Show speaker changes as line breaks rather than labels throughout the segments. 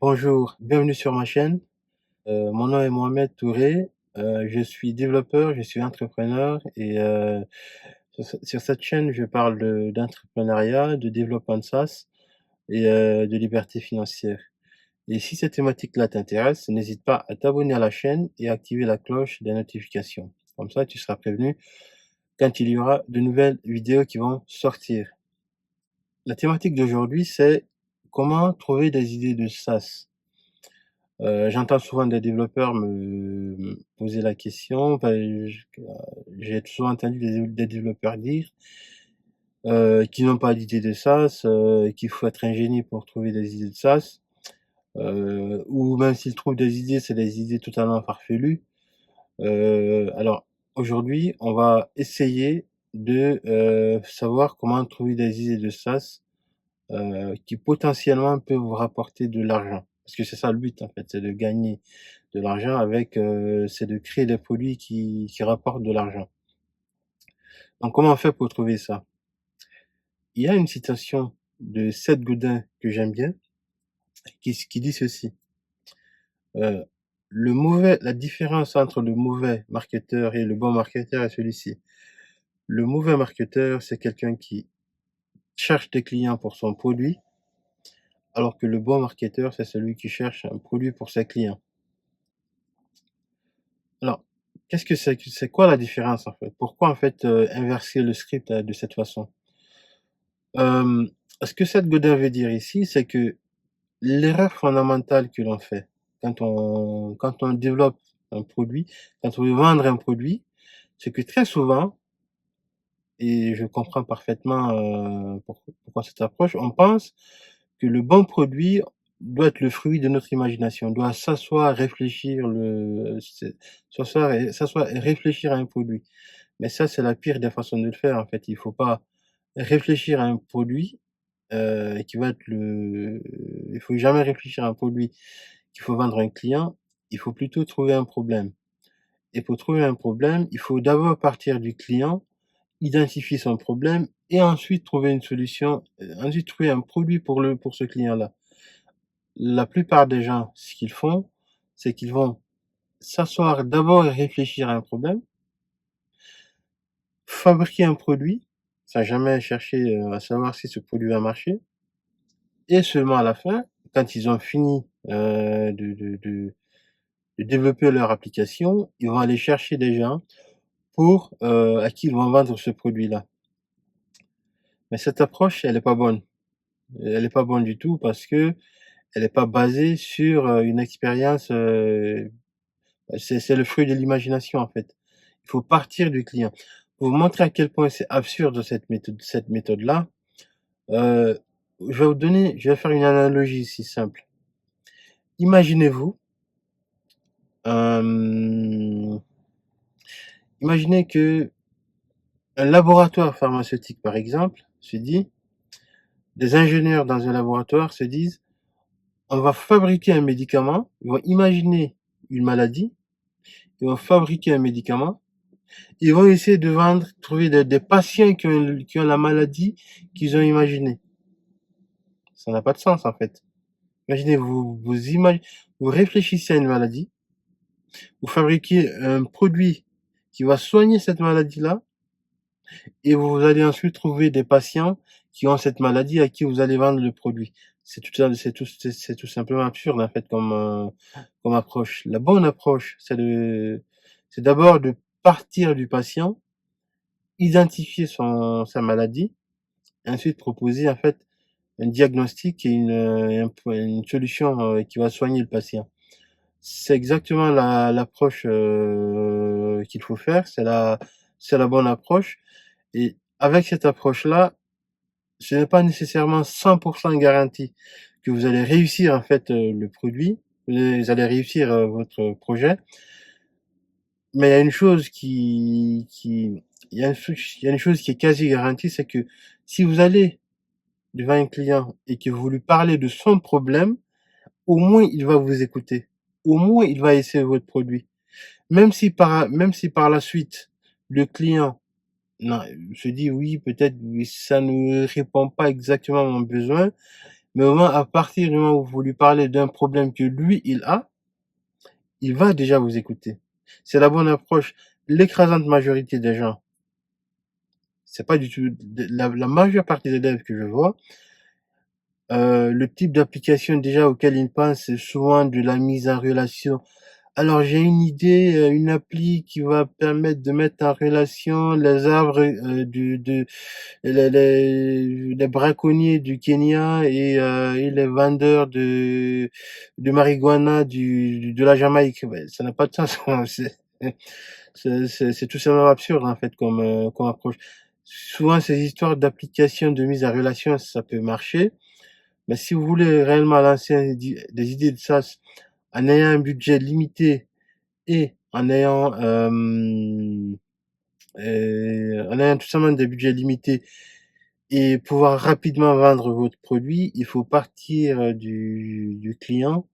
Bonjour, bienvenue sur ma chaîne. Mon nom est Mohamed Touré. Je suis développeur, je suis entrepreneur et sur cette chaîne, je parle d'entrepreneuriat, de développement de SaaS et de liberté financière. Et si cette thématique-là t'intéresse, n'hésite pas à t'abonner à la chaîne et à activer la cloche des notifications. Comme ça, tu seras prévenu quand il y aura de nouvelles vidéos qui vont sortir. La thématique d'aujourd'hui, c'est comment trouver des idées de SaaS. J'entends souvent des développeurs me poser la question, j'ai souvent entendu des développeurs dire, qu'ils n'ont pas d'idée de SaaS, qu'il faut être un génie pour trouver des idées de SaaS, ou même s'ils trouvent des idées, c'est des idées totalement farfelues. Alors aujourd'hui, on va essayer de, savoir comment trouver des idées de SaaS, qui potentiellement peuvent vous rapporter de l'argent. Parce que c'est ça le but en fait, c'est de gagner de l'argent avec, c'est de créer des produits qui rapportent de l'argent. Donc comment on fait pour trouver ça? Il y a une citation de Seth Godin que j'aime bien, qui dit ceci: heu, la différence entre le mauvais marketeur et le bon marketeur est celui-ci: le mauvais marketeur, c'est quelqu'un qui cherche des clients pour son produit, alors que le bon marketeur, c'est celui qui cherche un produit pour ses clients. Alors, c'est quoi la différence en fait? Pourquoi en fait, inverser le script, de cette façon? Hem, Ce que cette Godin veut dire ici, c'est que l'erreur fondamentale que l'on fait quand on développe un produit, quand on veut vendre un produit, c'est que très souvent, et je comprends parfaitement, pourquoi cette approche, on pense que le bon produit doit être le fruit de notre imagination, on doit s'asseoir, réfléchir, s'asseoir et réfléchir à un produit. Mais ça, c'est la pire des façons de le faire, en fait. Il faut pas réfléchir à un produit, qui va être le il faut jamais réfléchir à un produit qu'il faut vendre à un client, il faut plutôt trouver un problème. Et pour trouver un problème, il faut d'abord partir du client, identifier son problème et ensuite trouver une solution, ensuite trouver un produit pour ce client-là. La plupart des gens, ce qu'ils font, c'est qu'ils vont s'asseoir d'abord et réfléchir à un problème, fabriquer un produit, sans jamais chercher, à savoir si ce produit va marcher, et seulement à la fin, quand ils ont fini, de développer leur application, ils vont aller chercher des gens à qui ils vont vendre ce produit-là. Mais cette approche, elle est pas bonne. Elle est pas bonne du tout parce qu'elle est pas basée sur, une expérience, c'est le fruit de l'imagination, en fait. Il faut partir du client. Pour vous montrer à quel point c'est absurde cette méthode-là, heu, je vais faire une analogie ici simple. Imaginez-vous, hem, imaginez que un laboratoire pharmaceutique, par exemple, se dit des ingénieurs dans un laboratoire se disent: «On va fabriquer un médicament». Ils vont imaginer une maladie, ils vont fabriquer un médicament, ils vont essayer de vendre, trouver des patients qui ont la maladie qu'ils ont imaginée. Ça n'a pas de sens, en fait. Imaginez, vous réfléchissez à une maladie, vous fabriquez un produit qui va soigner cette maladie-là et vous allez ensuite trouver des patients qui ont cette maladie à qui vous allez vendre le produit. C'est tout simplement absurde, en fait, comme approche. La bonne approche, c'est d'abord de partir du patient, identifier sa maladie, et ensuite proposer, en fait, un diagnostic et une solution, qui va soigner le patient. C'est exactement l'approche, qu'il faut faire, c'est la bonne approche, et avec cette approche-là, ce n'est pas nécessairement 100% garanti que vous allez réussir en fait, le produit, vous allez réussir, votre projet. Mais il y a une chose il y a une chose qui est quasi garantie, c'est que si vous allez devant un client et que vous lui parlez de son problème, au moins il va vous écouter. Au moins il va essayer votre produit. Même si par la suite, le client non, se dit: «Oui, peut-être, ça ne répond pas exactement à mon besoin», Mais au moins, à partir du moment où vous lui parlez d'un problème que lui, il a, il va déjà vous écouter. C'est la bonne approche. L'écrasante majorité des gens, c'est pas du tout la majeure partie des élèves que je vois, le type d'application déjà auquel ils pensent, c'est souvent de la mise en relation. Alors j'ai une idée, une appli qui va permettre de mettre en relation les arbres les braconniers du Kenya et les vendeurs de marijuana de la Jamaïque. Ouais, ça n'a pas de sens. C'est tout simplement absurde en fait comme approche. Souvent ces histoires d'applications de mise en relation, ça peut marcher, mais si vous voulez réellement lancer des idées de SaaS en ayant un budget limité et en ayant tout simplement des budgets limités et pouvoir rapidement vendre votre produit, il faut partir du client,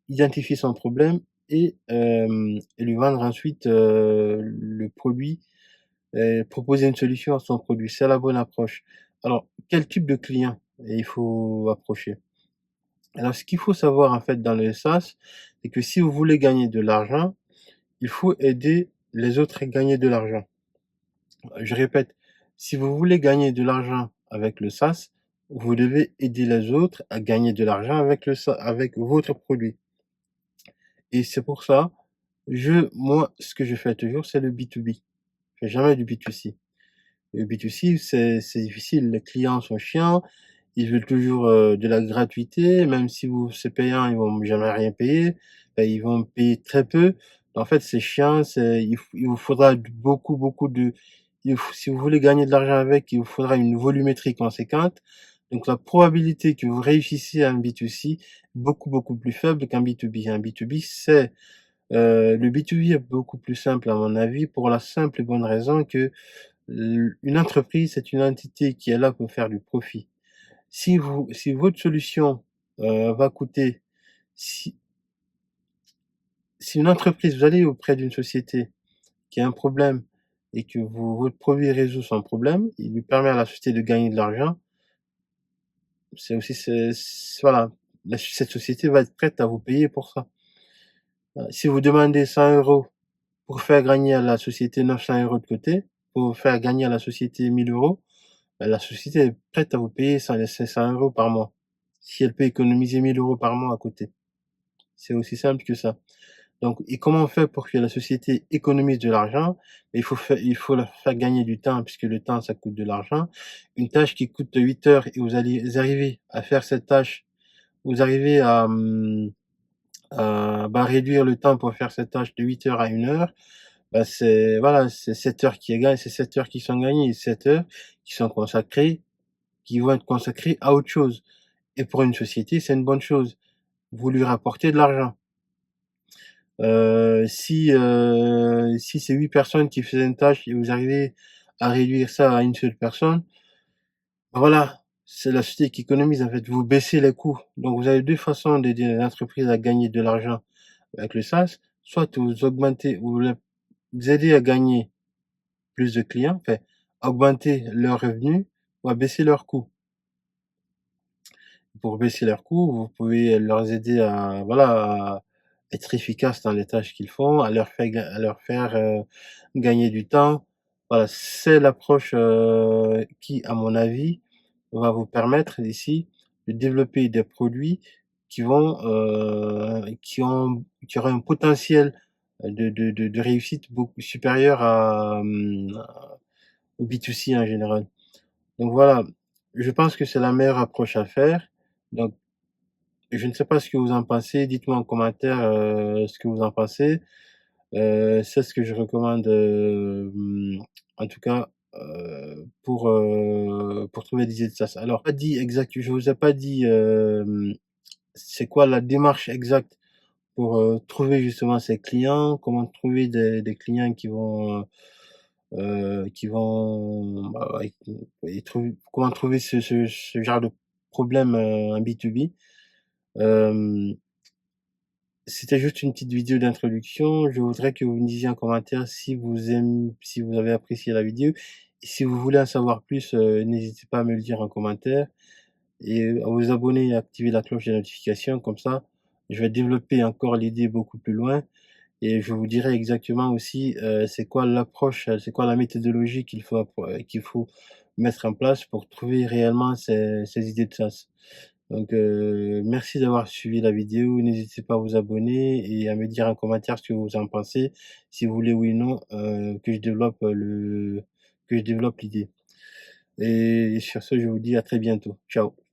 identifier son problème et lui vendre ensuite le produit, proposer une solution à son produit. C'est la bonne approche. Alors, quel type de client il faut approcher? Alors, ce qu'il faut savoir en fait dans le SaaS, c'est que si vous voulez gagner de l'argent, il faut aider les autres à gagner de l'argent. Je répète, si vous voulez gagner de l'argent avec le SaaS, vous devez aider les autres à gagner de l'argent avec votre produit. Et c'est pour ça, moi, ce que je fais toujours, c'est le B2B. Je fais jamais du B2C. Le B2C, c'est difficile. Les clients sont chiants. Ils veulent toujours de la gratuité. Même si c'est payant, ils vont jamais rien payer. Enfin, ils vont payer très peu. En fait, c'est chiant. Il vous faudra beaucoup de, si vous voulez gagner de l'argent avec, il vous faudra une volumétrie conséquente. Donc, la probabilité que vous réussissiez à un B2C est beaucoup plus faible qu'un B2B. Un B2B, le B2B est beaucoup plus simple à mon avis pour la simple et bonne raison que une entreprise, c'est une entité qui est là pour faire du profit. Si votre solution va coûter, si, si une entreprise, vous allez auprès d'une société qui a un problème et que votre produit résout son problème, il lui permet à la société de gagner de l'argent, voilà, cette société va être prête à vous payer pour ça. Si vous demandez 100 € pour faire gagner à la société 900 € de côté, pour faire gagner à la société 1000 €, ben, la société est prête à vous payer 500 € par mois. Si elle peut économiser 1000 € par mois à côté. C'est aussi simple que ça. Donc, et comment on fait pour que la société économise de l'argent? Il faut leur faire gagner du temps, puisque le temps, ça coûte de l'argent. Une tâche qui coûte 8 heures et vous arrivez à faire cette tâche, vous arrivez à réduire le temps pour faire cette tâche de 8 heures à 1 heure, bah voilà, c'est 7 heures qui est gagné, c'est 7 heures qui sont gagnées, 7 heures qui sont consacrées, qui vont être consacrées à autre chose. Et pour une société, c'est une bonne chose. Vous lui rapportez de l'argent. Si c'est 8 personnes qui faisaient une tâche et vous arrivez à réduire ça à une seule personne, voilà, c'est la société qui économise en fait. Vous baissez les coûts. Donc vous avez 2 façons d'aider les entreprises à gagner de l'argent avec le SaaS. Soit vous aidez à gagner plus de clients, enfin, à augmenter leurs revenus ou à baisser leurs coûts. Pour baisser leurs coûts, vous pouvez leur aider à, voilà, à être efficaces dans les tâches qu'ils font, à leur faire gagner du temps. Voilà, c'est l'approche qui, à mon avis, va vous permettre ici de développer des produits qui auront un potentiel de réussite beaucoup supérieur au B2C en général. Donc voilà, je pense que c'est la meilleure approche à faire. Donc je ne sais pas ce que vous en pensez, dites-moi en commentaire ce que vous en pensez. C'est ce que je recommande, en tout cas, pour trouver des idées de ça. Alors pas dit exact, je vous ai pas dit, c'est quoi la démarche exacte pour, trouver justement ces clients, comment trouver des clients qui vont, bah, et comment trouver ce genre de problème, en B2B. Hem, C'était juste une petite vidéo d'introduction. Je voudrais que vous me disiez en commentaire si vous avez apprécié la vidéo. Et si vous voulez en savoir plus, n'hésitez pas à me le dire en commentaire. et à vous abonner et activer la cloche des notifications. Comme ça, je vais développer encore l'idée beaucoup plus loin et je vous dirai exactement aussi, c'est quoi l'approche, c'est quoi la méthodologie qu'il faut mettre en place pour trouver réellement ces idées de sas. Donc, merci d'avoir suivi la vidéo. N'hésitez pas à vous abonner et à me dire en commentaire ce que vous en pensez, si vous voulez oui ou non, que je développe l'idée. Et sur ce, je vous dis à très bientôt. Ciao.